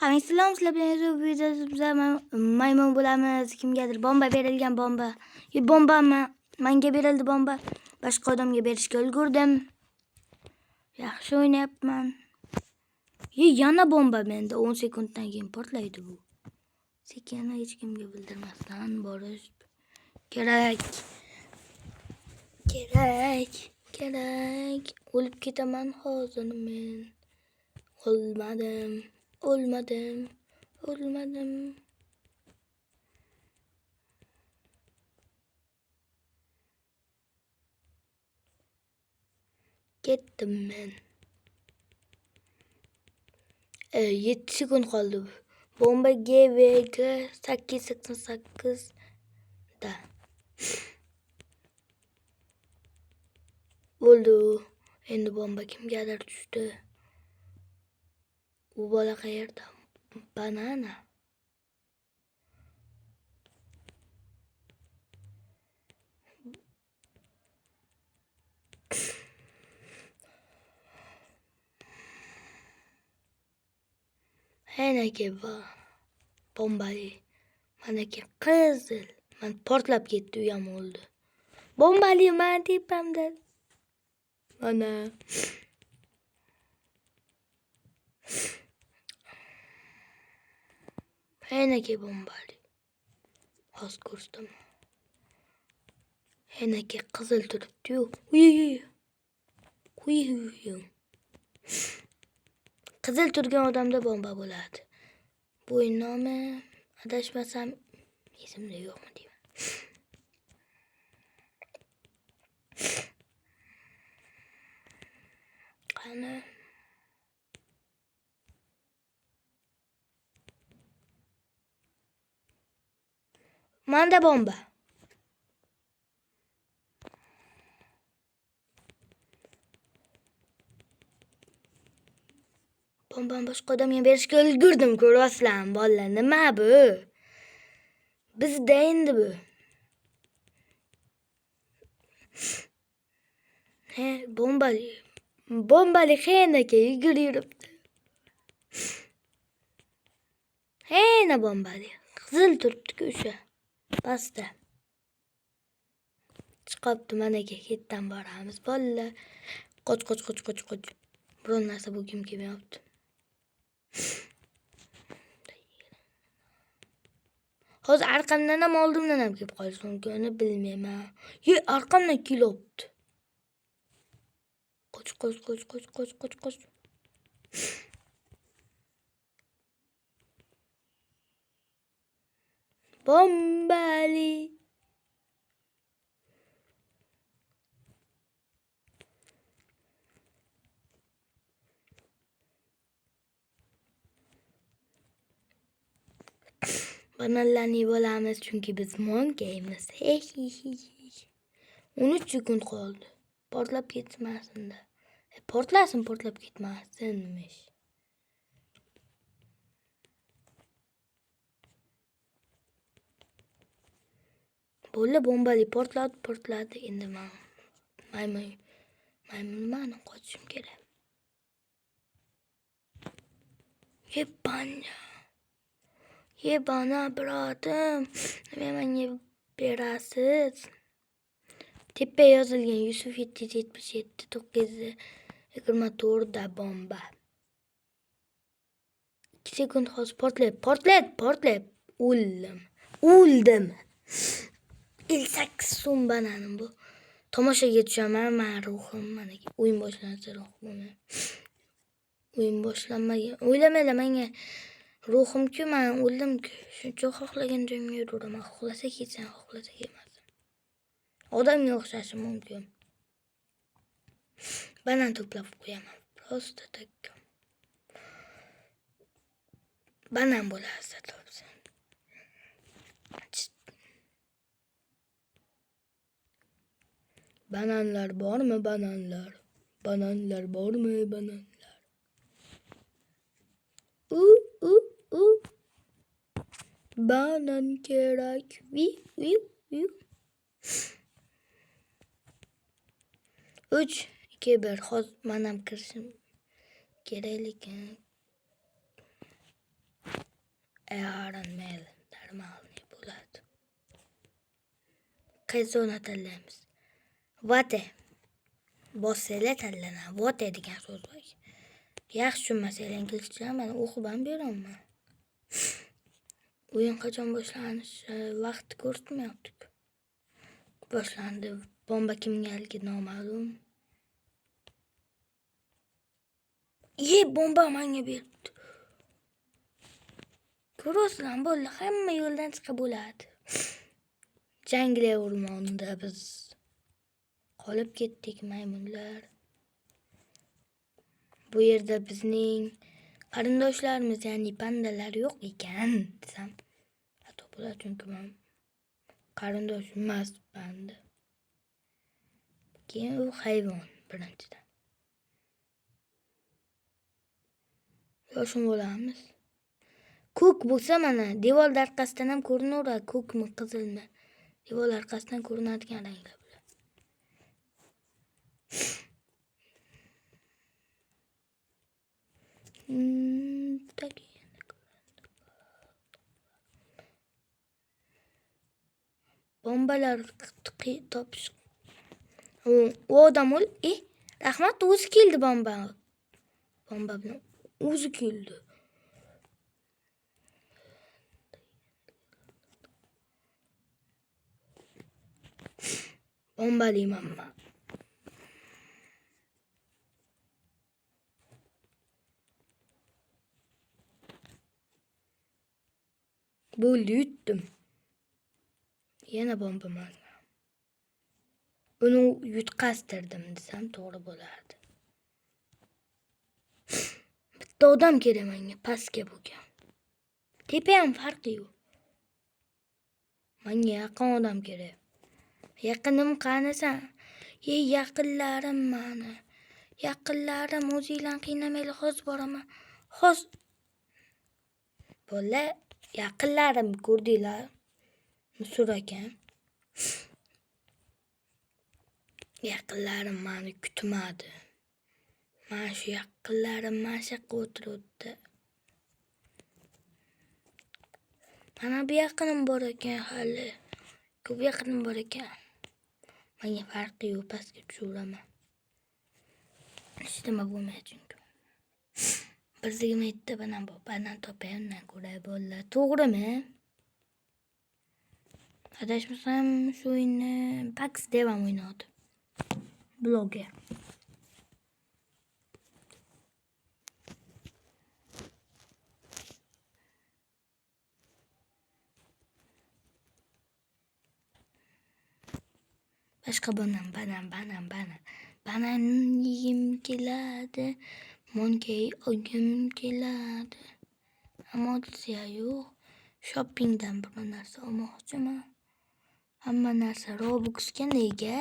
Selam sizlar bilan maymun bo'lamiz. Kimgadir bomba berilgan bomba. Bombami? Menga berildi bomba. Boshqa odamga berishga ulgurdim. Yaxshi o'ynayapman. Yana bomba menda 10 sekunddan keyin portlaydi bu. Sekin hech kimga bildirmasdan borish kerak. O'lib ketaman hozir men. O'lmadim. Ketdim men. 7 sekund qoldi. Bomba GVG 888 da. Bo'ldi. Endi bomba kimgadir tushdi. U bola qayerda? Banana. Meniki bombali. Meniki qizil. Men portlab ketdi, u ham o'ldi. Bombali men tepamda. Mana. Meniki bombali. Hozir ko'rsam. Meniki qizil turibdi-yu. Uy. Qizil turgan odamda bomba bo'ladi. Bu nomi adashmasam esimda yo'qmi deyman. Qani manda bomba. Bombani boshqa odamga berishga ulgurdim, ko'ryapsizlar bolalar. Nima bu? Bizda endi bu. Bombali xenaka yuguribdi. Hena bombali. Qizil turibdi-ku o'sha. Pastda. Chiqibdi, mana ketdan boramiz. Bolalar, qoch. Biron narsa bo'lgim kelmayapti. Hozir arqamdan ham oldimdan ham kelib qolish mumkin, uni bilmayman. Arqamdan kelibdi. Qoch. Bombali. Bananlarni bo'lamiz chunki biz monkeymiz. 13 sekund qoldi. Portlab ketmasin-da. Portlab ketmasinmish. Bombali portladi. Endi men maymunman qochishim kerak. Bana biradim. Nima menga berasiz? Tepa yozilgan Yusuf 777 924 da bomba. 2 sekund hozir portlaydi. O'ldim. 58 so'm bananim bu. Tomoshaga tushaman, men ruhim mana o'yin boshlansa ruhim. O'yin boshlanmagan. O'ylamanglar menga ruhim-ku, men o'ldim-ku. Shuncha xohlagan joyimga yuraman. Xohlasa ketsin, xohlasa kelmasin. Odamga o'xshashim mumkin. Banan to'plab qo'yaman. Prosta takka. Banan bo'lasa topsin. Bananlar bormi? Bananlar bormi? Banan kerak. 3, 2, 1. Hozir men ham kirishim kerak lekin Aaron Mel darmalni bo'ladi. Qaysi o'rni tanlaymiz? Vate. Bossela tanlanadi. Vate degan so'z bor. Yaxshi tushunmasanglar inglizcha men o'qib ham beraman. O'yin qachon boshlanishi vaqti ko'rsatmayapti. Boshlandi. Bomba kimgaligi noma'lum. Bomba menga berdi. Ko'rasizlar, bo'ldi. Hamma yo'ldan chiqib bo'ladi. Jangli o'rmonda biz qolib ketdik maymunlar. Bu yerda bizning qarindoshlarimiz, ya'ni pandalar yo'q ekan desam xato bo'ladi, chunki men qarindosh emas panda. Keyin u hayvon birinchidan. Yoshim bo'lamiz. Ko'k bo'lsa mana devor orqasidan ham ko'rinaveradi, ko'kmi, qizilmi? Devor orqasidan ko'rinadigan ranglar bular. Bombalar topish. U odam ol. Rahmat, o'zi keldi bomba. Bomba bilan o'zi keldi. Bombalayman men. Bo'ldi, yutdim. Yana bombaman. Buni yutqaztirdim desam to'g'ri bo'lardi. Bitta odam kerak menga, pastga bo'lgan. Tepa ham farqi yo'q. Menga yaqin odam kerak. Yaqinim qanisan? Yaqinlarim meni. Yaqinlarim o'zinglarni qiynamanglar, hozir boraman. Hozir. Bo'la, yaqinlarim ko'rdinglar? Musur ekan. Yaqinlarim meni kutmadi. Mana shu yaqinlarim mana shu yoqqa o'tiribdi. Mana bu yaqinim bor ekan hali. Ko'p yaqinim bor ekan. Menga farqi yo'q, pastga tushiraman. Hech nima bo'lmaydi chunki. 127 banan topayimdan ko'ray bo'ldi. To'g'rimi? Adashmasam shu o'yinni Pax deb ham o'ynadi. Bloger. Boshqa banan. Banan yeyim keladi. Monkey o'gim keladi. Ammo desa yo'q. Shoppingdan bir narsa olmoqchiman. Hamma narsa Robuxga nega?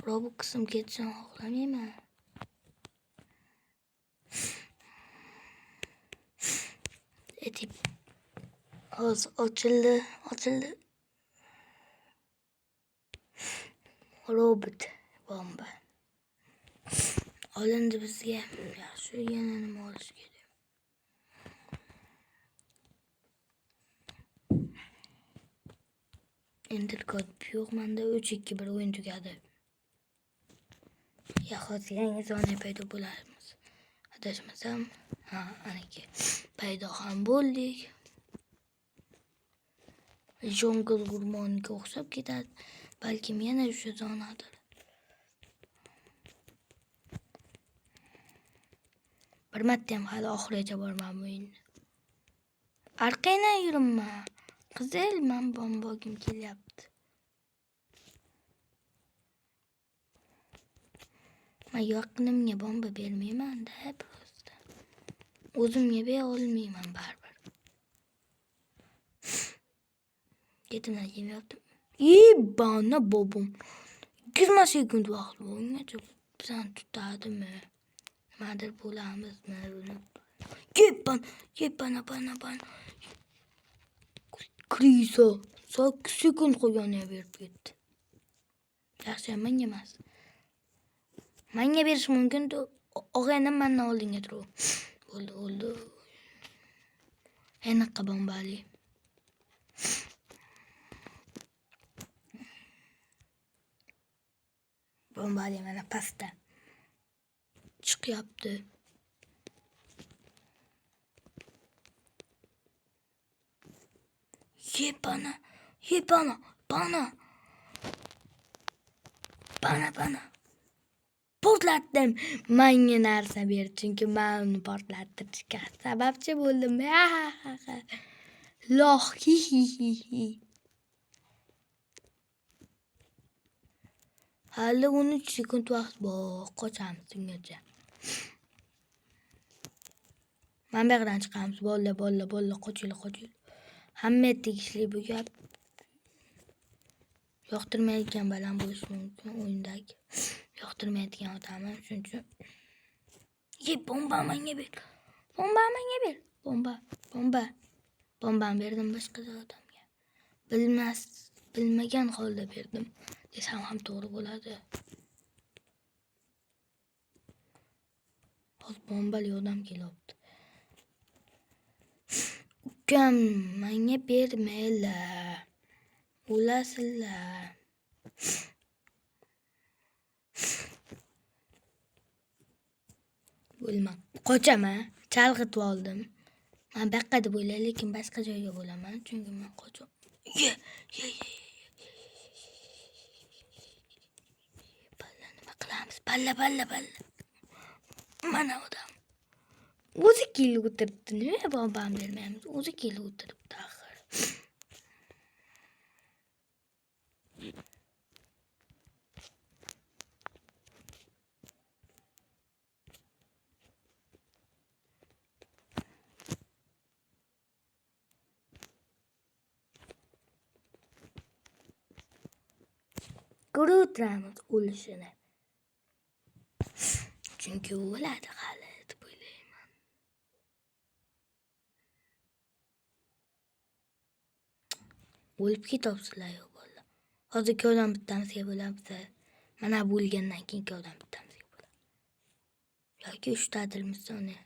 Robuxim ketishini xohlamayman. Hozir ochildi. Robot bomba. Olindi bizga. Yaxshi, yana nima olish kerak? Ender kod yo'q menda. 3-2-1 o'yin tugadi. Hozir yangi zona paydo bo'lamiz. Adashmasam, aniki paydo ham bo'ldik. Jungle o'rmoniga o'xshab ketadi. Balkim yana shu zonadir. Bir marta ham hali oxirigacha bormam o'yinni. Orqaga yuribman. Qizil, men bombogim kelyapti. Men yaqinimga bomba bermayman-da, prosta. O'zimga bera olmayman baribir. Ketimdan yemayaptim. Bana bobum. 20 sekund vaqt bo'lgancha bizani tutadimi? Nimadir bo'lamizmi? Bana. Krizo. 8 sekund qolganiga berib ketdi. Yaxshi, menga emas. Menga berish mumkin-ku. Og'aynim mendan oldinga turib. Bo'ldi. Enaqa bombali. Bombali mana pasta. Chiqyapti. Ye bana. Ye bana. Bana. Bana. Portlatdim. Menga narsa ber, chunki men uni portlattirishga sababchi bo'ldim. Loh. Hali 13 sekund vaqt bor. Qochamiz ungacha. Men bu yerdan chiqamiz. Bolla, qochil. Hamma tegishli bu gap. Yoqtirmaydigan baland bo'lishi mumkin o'yindagi. Yoqtirmaydigan odamim, shuning uchun. Ye, bomba menga ber. Bombani berdim boshqa odamga. Bilmagan holda berdim desam ham to'g'ri bo'ladi. Hozir bombali odam kelyapti. Ukam, menga bermaylar. O'lasizlar. Bo'lma. Qochaman. Chalg'itib oldim. Men bu yoqqa deb o'ylayman, lekin boshqa joyga bo'laman, chunki men qochib. Ye. Balla nima qilamiz? Balla. Mana odam. O'zi kelib o'tiribdi. Nima bombani bermaymiz? O'zi kelib o'tiribdi axir. Ko'rib o'tiramiz o'lishini. Chunki o'ladi hali deb o'ylayman. O'lib ketopsizlar yo'q bo'ldi. Hozir ikkovdan bittamizga bo'lamiz. Mana bu o'lgandan keyin ikkovdan bittamizga bo'ladi. Yoki 3 ta dilimiz uni.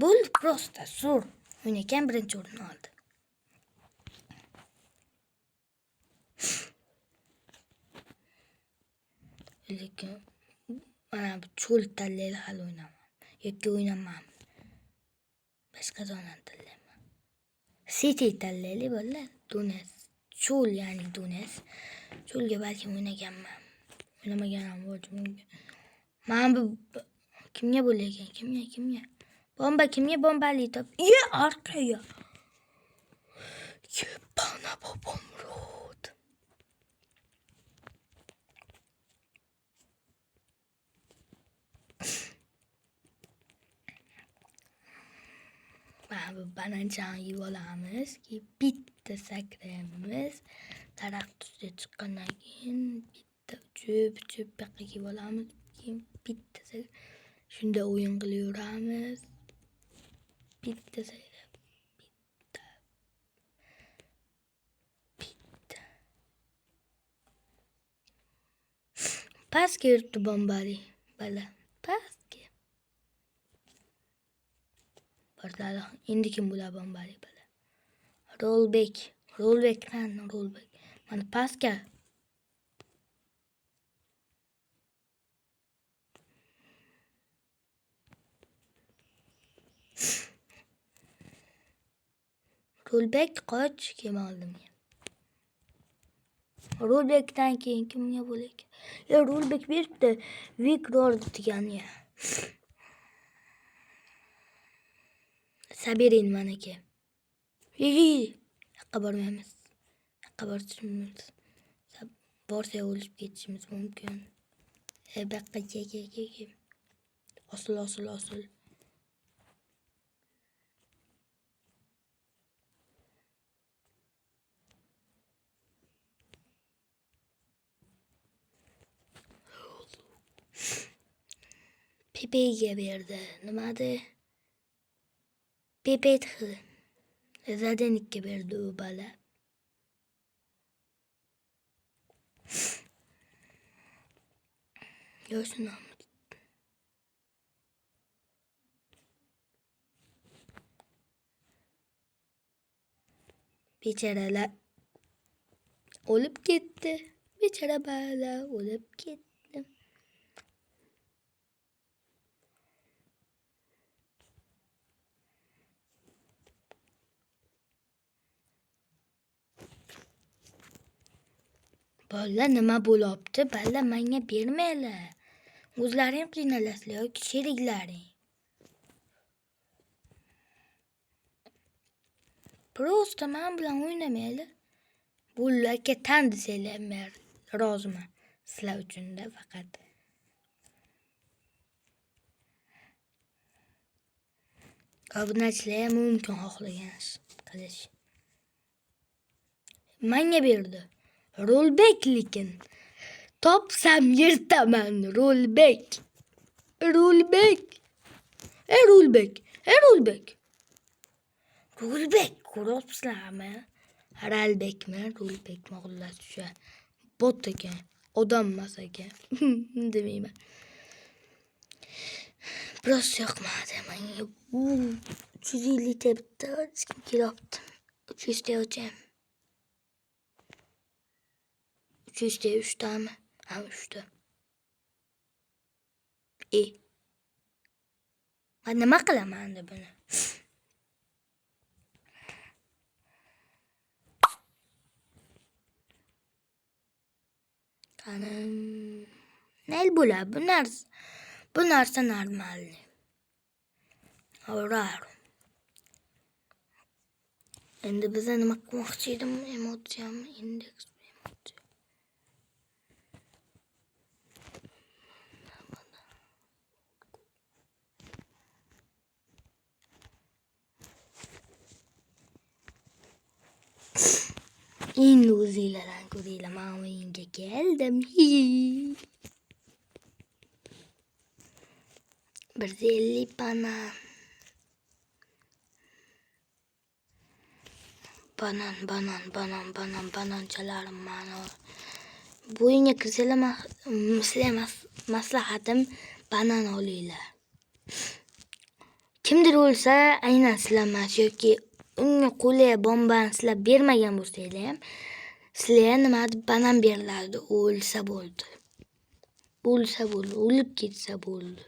Bo'ldi, prosta sur. O'ynaykan birinchi o'rinni oldi. Lekin mana bu cho'l tanlayli hali o'ynaman. Yoki o'ynamaman. Boshqa zonani tanlayman. City tanlayli bolalar. Tunis. Cho'l ya'ni Tunis. Cho'lga balki o'ynaganman. O'ynamaganam bo'lishi mumkin. Men bu kimga bo'laykan? Kimga? Bomba kimga bombali top? Ye, orqaga. Ye, bana bobom rod. Mana bu bananchani yeb olamiz. Bitta sakraymiz. Daraxt ustiga chiqqandan keyin bitta uchib bu yoqqa kelib olamiz. Keyin bitta shunda o'yin qilaveramiz. Bitta sakrab. Bitta. Pastga yuribdi bombali. Bala. Pastga. Portali. Endi kim bo'ladi bombali bala? Rollback. Mana pastga. Rollback qoch, kim oldim. Rollbackdan keyin kimga bo'laylik? Rollback beribdi. Victor degani. Sabirin manaki. Yoqqa bormaymiz. Yoqqa borishimiz. Borsa o'lib ketishimiz mumkin. Bu yoqqa ke. Osil. Pepe'ga berdi. Nimadi? Pepet Zadenikka berdi u bola. Yo'shini bechoralar o'lib ketdi. Bechora bola o'lib ketdi. Bolalar nima bo'libdi? Bolalar menga bermanglar. O'zlaring qiynalasizlar yoki sheriklaring. Prosta men bilan o'ynamanglar. Bularga tan desanglar men roziman. Sizlar uchun-da faqat. Obunachilar ham mumkin xohlagan qilish. Menga berdi. Rolbek lekin. Topsam yirtaman Rolbek. Rolbek. Rolbek. Rolbek. Rolbek ko'ryapsizlarmi? Ralbekmi? Rolbekmi? Xullas o'sha bot ekan. Odam emas ekan. Demayman. Biroz yoqmadi menga. 350 tepdi. Kim kelyapti? 300 ta o'cham. 300 ta 3 tami? Ha, 3 ta. Men nima qilaman endi buni? Qanam nel bo'ladi bu narsa normal. Raro. Endi biz nima qilmoqchi edim? Emotsiyami? Indeks emotsiya. Endi o'zinglardan ko'ringlar, men o'yinga keldim. 150 banan. Bananchalarim mana. Bu o'yinga kirsanglar, sizlarga maslahatim banan olinglar. Kimdir o'lsa, aynan sizlar emas yoki unga qo'li bombani sizlar bermagan bo'lsanglar ham, sizlarga nima banan beriladi, o'lsa bo'ldi. O'lib ketsa bo'ldi.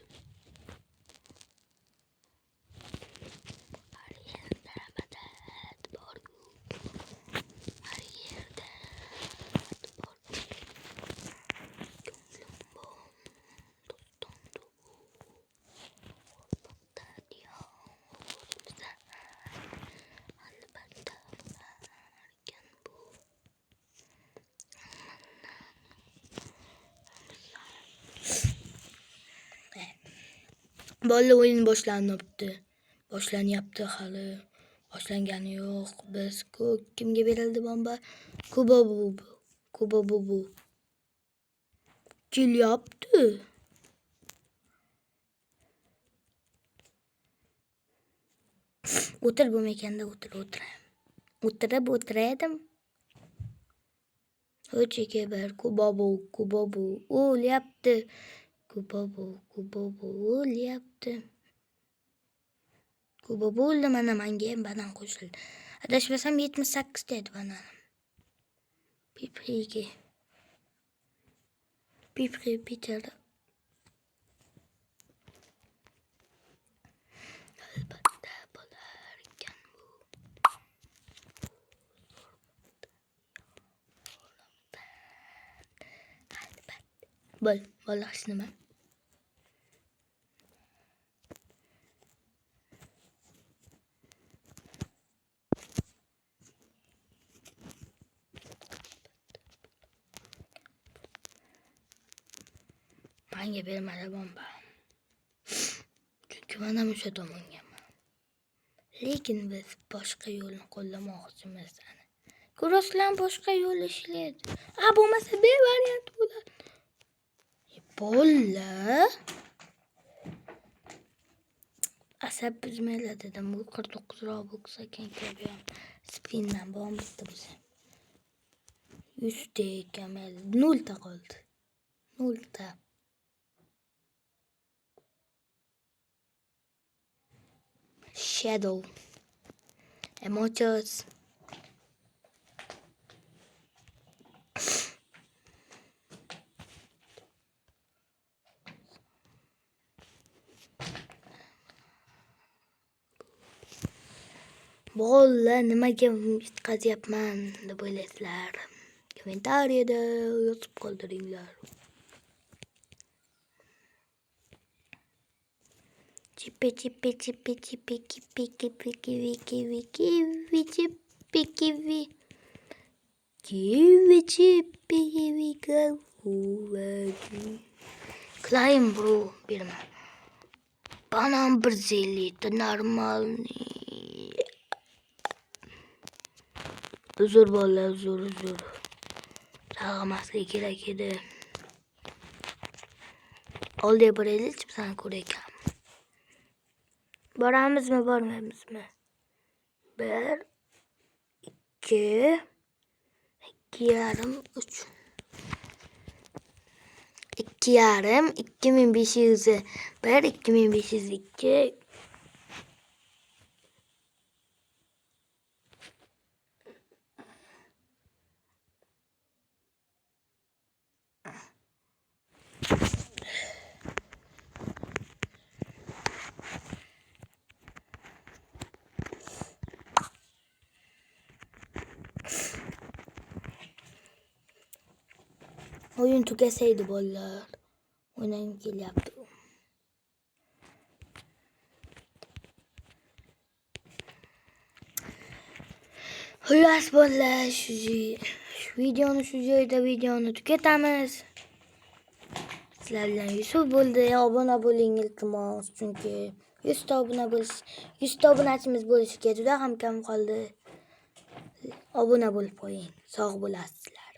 Bola o'yin boshlanyapti hali. Boshlangani yo'q. Biz kimga berildi bomba? Kuba bubu. Kelyapti. O'tir bo'lmaganda o'tiradim. O'chiga bir Kuba bu o'lyapti. Kuba bu o'lyapti. Kuba bo'ldi, mana menga ham banan qo'shildi. Adashmasam 78 ta edi banan. Pipri bichara. Albatta bo'lar ekan bu. Bo'lash nima? Menga bermadi bomba. Chunki men ham o'sha tomongaman. Lekin biz boshqa yo'lni qo'llamoqchimiz. Ko'rasizlar, boshqa yo'l ishlaydi. Bo'lmasa B variant bo'ladi. Bolla. Asab buzmaylar dedim. Bu 49 Robux ekan ko'ryapman. Spindan bomba bitti bize. 100 ta ekan, 0 ta qoldi. 0 ta. Shadow. Emojis. Bolalar nimaga yutqazyapman deb o'ylaysizlar? Kommentariyada yozib qoldiringlar. Chipi chipi chipi chipi kipi kipi kivi kivi kivi chipi kivi kivi chipi kivi kivi. Klein bro berma. Banan 150 ta normalniy. Uzr bolalar, uzr. Sağlamaslik kerak edi. Oldiga boraylik, chipsani ko'raykan. Boramizmi, bormaymizmi? 1 2 2,5 3 2,5 2500 1 2500 2 Oyun tugasaydi bolalar. O'ynagim kelyapti. Xullas bolalar, shu videoni shu joyda tugatamiz. Sizlar bilan Yusuf bo'ldi. Obuna bo'ling iltimos, chunki 100 ta obunachimiz bo'lishiga juda ham kam qoldi. Obuna bo'lib qo'ying. Sog' bo'lasizlar.